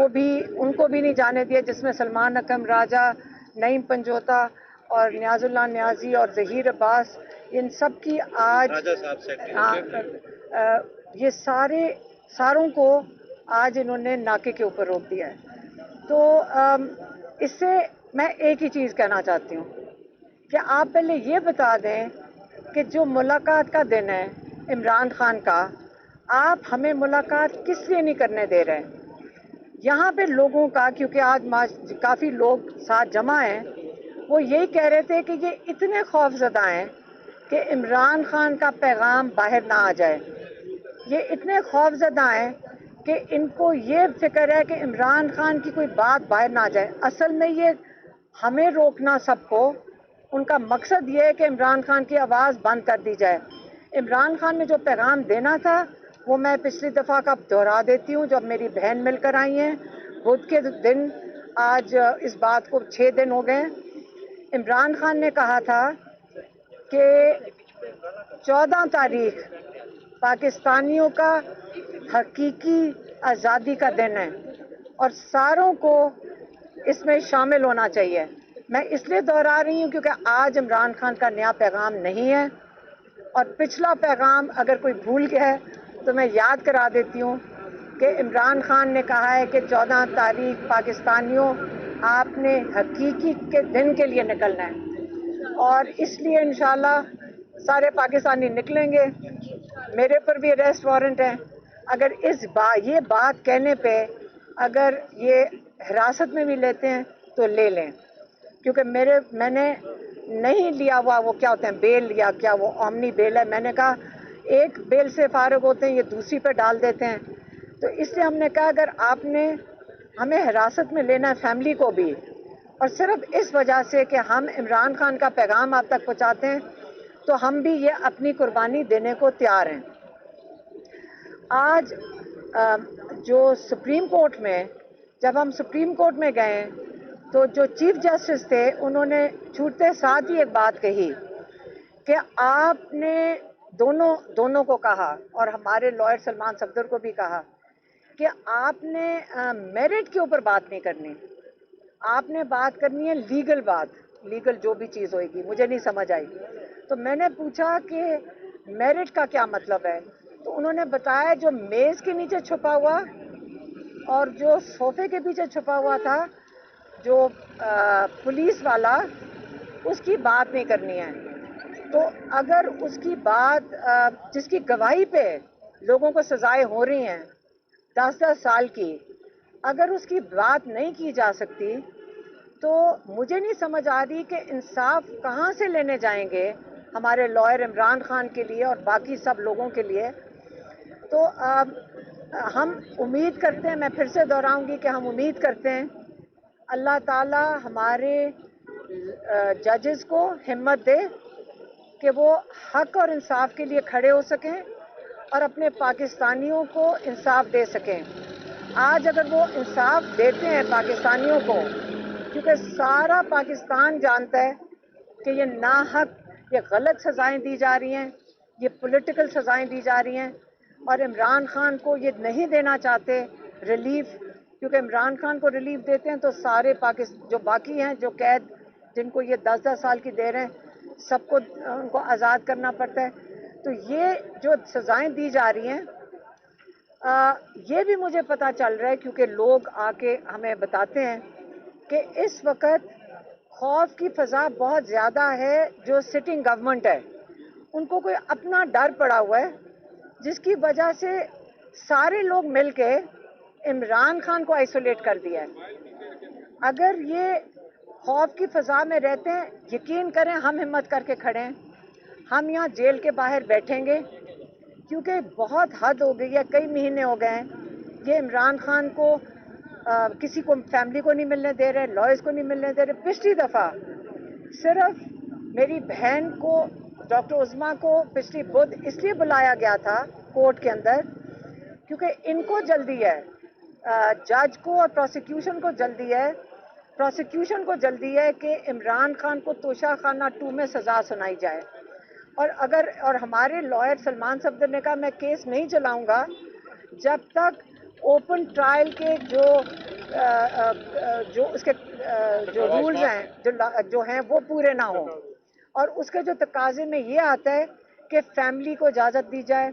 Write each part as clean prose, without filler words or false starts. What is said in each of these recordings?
वो भी उनको भी नहीं जाने दिया, जिसमें सलमान अकरम राजा, नईम पंजोता और नियाजुल्लाह नियाजी और ज़हीर अब्बास, इन सब की आज ये सारों को आज इन्होंने नाके के ऊपर रोक दिया है। तो इससे मैं एक ही चीज़ कहना चाहती हूँ कि आप पहले ये बता दें कि जो मुलाकात का दिन है इमरान खान का, आप हमें मुलाकात किस लिए नहीं करने दे रहे हैं? यहाँ पे लोगों का, क्योंकि आज काफ़ी लोग साथ जमा हैं, वो यही कह रहे थे कि ये इतने खौफजदा हैं कि इमरान खान का पैगाम बाहर ना आ जाए। ये इतने खौफजदा हैं कि इनको ये फिक्र है कि इमरान खान की कोई बात बाहर ना आ जाए। असल में ये हमें रोकना सबको, उनका मकसद ये है कि इमरान खान की आवाज़ बंद कर दी जाए। इमरान खान ने जो पैगाम देना था वो मैं पिछली दफ़ा का दोहरा देती हूँ, जब मेरी बहन मिलकर आई हैं बुध के दिन, आज इस बात को 6 दिन हो गए। इमरान खान ने कहा था कि 14 तारीख पाकिस्तानियों का हकीकी आज़ादी का दिन है और सारों को इसमें शामिल होना चाहिए। मैं इसलिए दोहरा रही हूँ क्योंकि आज इमरान खान का नया पैगाम नहीं है, और पिछला पैगाम अगर कोई भूल गया है तो मैं याद करा देती हूँ कि इमरान खान ने कहा है कि 14 तारीख पाकिस्तानियों आपने हकीकी के दिन के लिए निकलना है, और इसलिए इंशाल्लाह सारे पाकिस्तानी निकलेंगे। मेरे पर भी अरेस्ट वारंट है। अगर ये बात कहने पे अगर ये हिरासत में भी लेते हैं तो ले लें, क्योंकि मैंने नहीं लिया हुआ, वो क्या होते हैं बेल, या क्या वो ओमनी बेल है। मैंने कहा एक बेल से फारग होते हैं, ये दूसरी पे डाल देते हैं। तो इसलिए हमने कहा अगर आपने हमें हिरासत में लेना है, फैमिली को भी, और सिर्फ इस वजह से कि हम इमरान खान का पैगाम आप तक पहुंचाते हैं, तो हम भी ये अपनी कुर्बानी देने को तैयार हैं। आज जो सुप्रीम कोर्ट में, जब हम सुप्रीम कोर्ट में गए तो जो चीफ जस्टिस थे उन्होंने छूटते साथ ही एक बात कही कि आपने दोनों को कहा, और हमारे लॉयर सलमान सफदर को भी कहा कि आपने मेरिट के ऊपर बात नहीं करनी, आपने बात करनी है लीगल बात, लीगल जो भी चीज़ होगी। मुझे नहीं समझ आई, तो मैंने पूछा कि मेरिट का क्या मतलब है, तो उन्होंने बताया जो मेज़ के नीचे छुपा हुआ और जो सोफे के पीछे छुपा हुआ था, जो पुलिस वाला, उसकी बात नहीं करनी है। तो अगर उसकी बात जिसकी गवाही पे लोगों को सजाएं हो रही हैं 10-10 साल की, अगर उसकी बात नहीं की जा सकती, तो मुझे नहीं समझ आ रही कि इंसाफ कहाँ से लेने जाएंगे हमारे लॉयर इमरान खान के लिए और बाकी सब लोगों के लिए। तो हम उम्मीद करते हैं, मैं फिर से दोहराऊंगी कि हम उम्मीद करते हैं अल्लाह ताला हमारे जजेस को हिम्मत दे कि वो हक और इंसाफ के लिए खड़े हो सकें और अपने पाकिस्तानियों को इंसाफ दे सकें। आज अगर वो इंसाफ देते हैं पाकिस्तानियों को, क्योंकि सारा पाकिस्तान जानता है कि ये नाहक, ये गलत सज़ाएं दी जा रही हैं, ये पॉलिटिकल सज़ाएं दी जा रही हैं, और इमरान खान को ये नहीं देना चाहते रिलीफ, क्योंकि इमरान खान को रिलीफ देते हैं तो सारे जो बाकी हैं, जो कैद जिनको ये 10-10 साल की दे रहे हैं, सबको उनको आज़ाद करना पड़ता है। तो ये जो सज़ाएं दी जा रही हैं, ये भी मुझे पता चल रहा है, क्योंकि लोग आके हमें बताते हैं कि इस वक्त खौफ की फ़ज़ा बहुत ज़्यादा है। जो सिटिंग गवर्नमेंट है उनको कोई अपना डर पड़ा हुआ है, जिसकी वजह से सारे लोग मिलके इमरान खान को आइसोलेट कर दिया है। अगर ये खौफ की फ़ज़ा में रहते हैं, यकीन करें हम हिम्मत करके खड़े हैं, हम यहाँ जेल के बाहर बैठेंगे, क्योंकि बहुत हद हो गई है। कई महीने हो गए हैं ये इमरान खान को किसी को, फैमिली को नहीं मिलने दे रहे, लॉयर्स को नहीं मिलने दे रहे। पिछली दफ़ा सिर्फ मेरी बहन को, डॉक्टर उज़मा को पिछली बुध इसलिए बुलाया गया था कोर्ट के अंदर क्योंकि इनको जल्दी है, जज को और प्रोसिक्यूशन को जल्दी है, प्रोसिक्यूशन को जल्दी है कि इमरान खान को तोशाखाना 2 में सज़ा सुनाई जाए। और हमारे लॉयर सलमान सफदर ने कहा मैं केस नहीं चलाऊंगा जब तक اوپن ٹرائل کے جو اس کے جو رولز ہیں جو ہیں وہ پورے نہ ہوں، اور اس کے جو تقاضے میں یہ آتا ہے کہ فیملی کو اجازت دی جائے،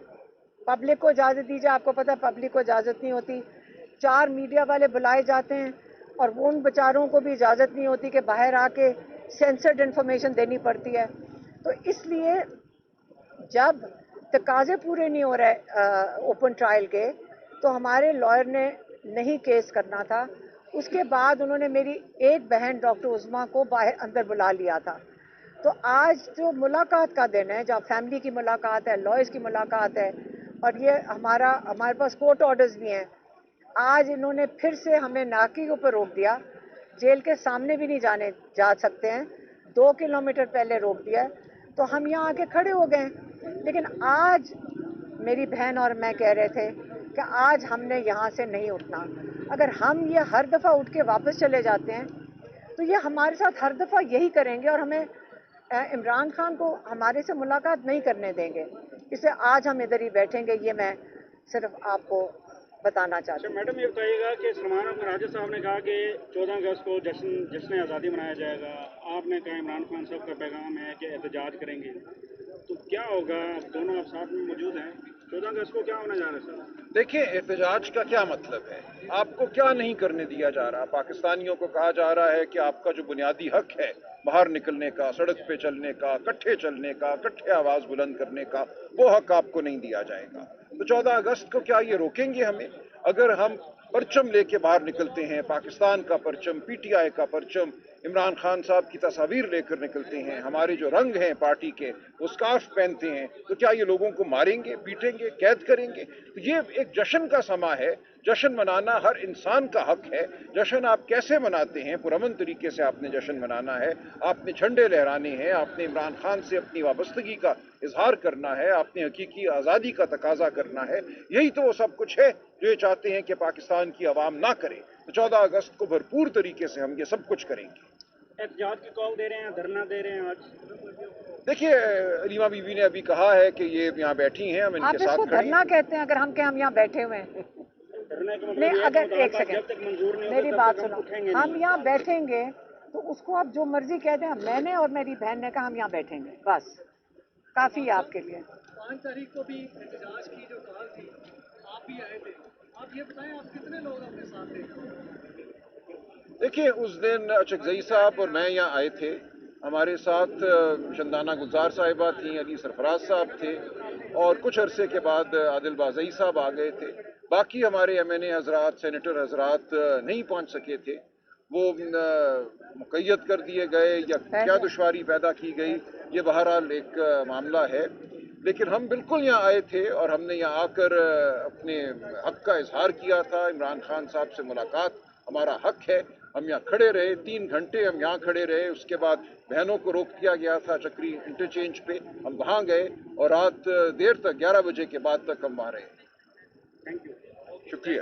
پبلک کو اجازت دی جائے. آپ کو پتہ ہے پبلک کو اجازت نہیں ہوتی. 4 میڈیا والے بلائے جاتے ہیں اور وہ ان بیچاروں کو بھی اجازت نہیں ہوتی کہ باہر آ کے سینسرڈ انفارمیشن دینی پڑتی ہے. تو اس لیے جب تقاضے پورے نہیں ہو رہے اوپن ٹرائل کے تو ہمارے لائر نے نہیں کیس کرنا تھا. اس کے بعد انہوں نے میری ایک بہن ڈاکٹر عظمیٰ کو باہر اندر بلا لیا تھا. تو آج جو ملاقات کا دن ہے، جہاں فیملی کی ملاقات ہے، لائرز کی ملاقات ہے، اور یہ ہمارے پاس کورٹ آرڈرز بھی ہیں. آج انہوں نے پھر سے ہمیں ناکے کے اوپر روک دیا، جیل کے سامنے بھی نہیں جا سکتے ہیں، 2 کلومیٹر پہلے روک دیا ہے. تو ہم یہاں آ کے کھڑے ہو گئے. لیکن آج میری بہن اور میں کہہ رہے تھے کہ آج ہم نے یہاں سے نہیں اٹھنا. اگر ہم یہ ہر دفعہ اٹھ کے واپس چلے جاتے ہیں تو یہ ہمارے ساتھ ہر دفعہ یہی کریں گے، اور ہمیں عمران خان کو ہمارے سے ملاقات نہیں کرنے دیں گے. اس لیے آج ہم ادھر ہی بیٹھیں گے. یہ میں صرف آپ کو بتانا چاہتی ہوں. میڈم یہ بتائیے گا کہ سلمان راجہ صاحب نے کہا کہ 14 اگست کو جشن آزادی منایا جائے گا. آپ نے کہا عمران خان صاحب کا پیغام ہے کہ احتجاج کریں گے، تو کیا ہوگا؟ دونوں آپ ساتھ میں موجود ہیں. 14 اگست کو کیا ہونے جا رہا ہے سر؟ دیکھیں، احتجاج کا کیا مطلب ہے؟ آپ کو کیا نہیں کرنے دیا جا رہا؟ پاکستانیوں کو کہا جا رہا ہے کہ آپ کا جو بنیادی حق ہے باہر نکلنے کا، سڑک پہ چلنے کا، کٹھے چلنے کا، کٹھے آواز بلند کرنے کا، وہ حق آپ کو نہیں دیا جائے گا. تو 14 اگست کو کیا یہ روکیں گے ہمیں؟ اگر ہم پرچم لے کے باہر نکلتے ہیں، پاکستان کا پرچم، پی ٹی آئی کا پرچم، عمران خان صاحب کی تصاویر لے کر نکلتے ہیں، ہمارے جو رنگ ہیں پارٹی کے وہ سکارف پہنتے ہیں، تو کیا یہ لوگوں کو ماریں گے، پیٹیں گے، قید کریں گے؟ تو یہ ایک جشن کا سما ہے. جشن منانا ہر انسان کا حق ہے. جشن آپ کیسے مناتے ہیں؟ پرامن طریقے سے آپ نے جشن منانا ہے. آپ نے جھنڈے لہرانے ہیں، آپ نے عمران خان سے اپنی وابستگی کا اظہار کرنا ہے، آپ نے حقیقی آزادی کا تقاضا کرنا ہے. یہی تو وہ سب کچھ ہے جو یہ چاہتے ہیں کہ پاکستان کی عوام نہ کرے. تو 14 اگست کو بھرپور طریقے سے ہم یہ سب کچھ کریں گے. احتجاج کی کال دے رہے ہیں، دھرنا دے رہے ہیں آج؟ دیکھیے، علیمہ بی بی نے ابھی کہا ہے کہ یہ یہاں بیٹھی ہیں، ہم ان کے ساتھ آپ اس کو کھڑے دھرنا کہتے ہیں اگر ہم کہ ہم یہاں بیٹھے ہوئے ہیں؟ نہیں، اگر ایک سیکنڈ میری بات سنو، ہم یہاں بیٹھیں گے تو اس کو آپ جو مرضی کہہ دیں. میں نے اور میری بہن نے کہا ہم یہاں بیٹھیں گے، بس کافی ہے آپ کے لیے. 5 تاریخ کو بھی احتجاج کی جو کال تھی، آپ بھی آئے تھے. آپ یہ بتائیں آپ کتنے لوگ اپنے ساتھ تھے؟ دیکھیے، اس دن اچکزئی صاحب اور میں یہاں آئے تھے. ہمارے ساتھ چندانہ گلزار صاحبہ تھیں، علی سرفراز صاحب تھے، اور کچھ عرصے کے بعد عادل بازئی صاحب آ گئے تھے. باقی ہمارے ایم این اے حضرات، سینیٹر حضرات نہیں پہنچ سکے تھے. وہ مقید کر دیے گئے یا کیا دشواری پیدا کی گئی، یہ بہرحال ایک معاملہ ہے. لیکن ہم بالکل یہاں آئے تھے اور ہم نے یہاں آ کر اپنے حق کا اظہار کیا تھا. عمران خان صاحب سے ملاقات ہمارا حق ہے. ہم یہاں کھڑے رہے، 3 گھنٹے ہم یہاں کھڑے رہے. اس کے بعد بہنوں کو روک دیا گیا تھا چکری انٹرچینج پہ، ہم وہاں گئے اور رات دیر تک 11 بجے کے بعد تک ہم وہاں رہے. شکریہ.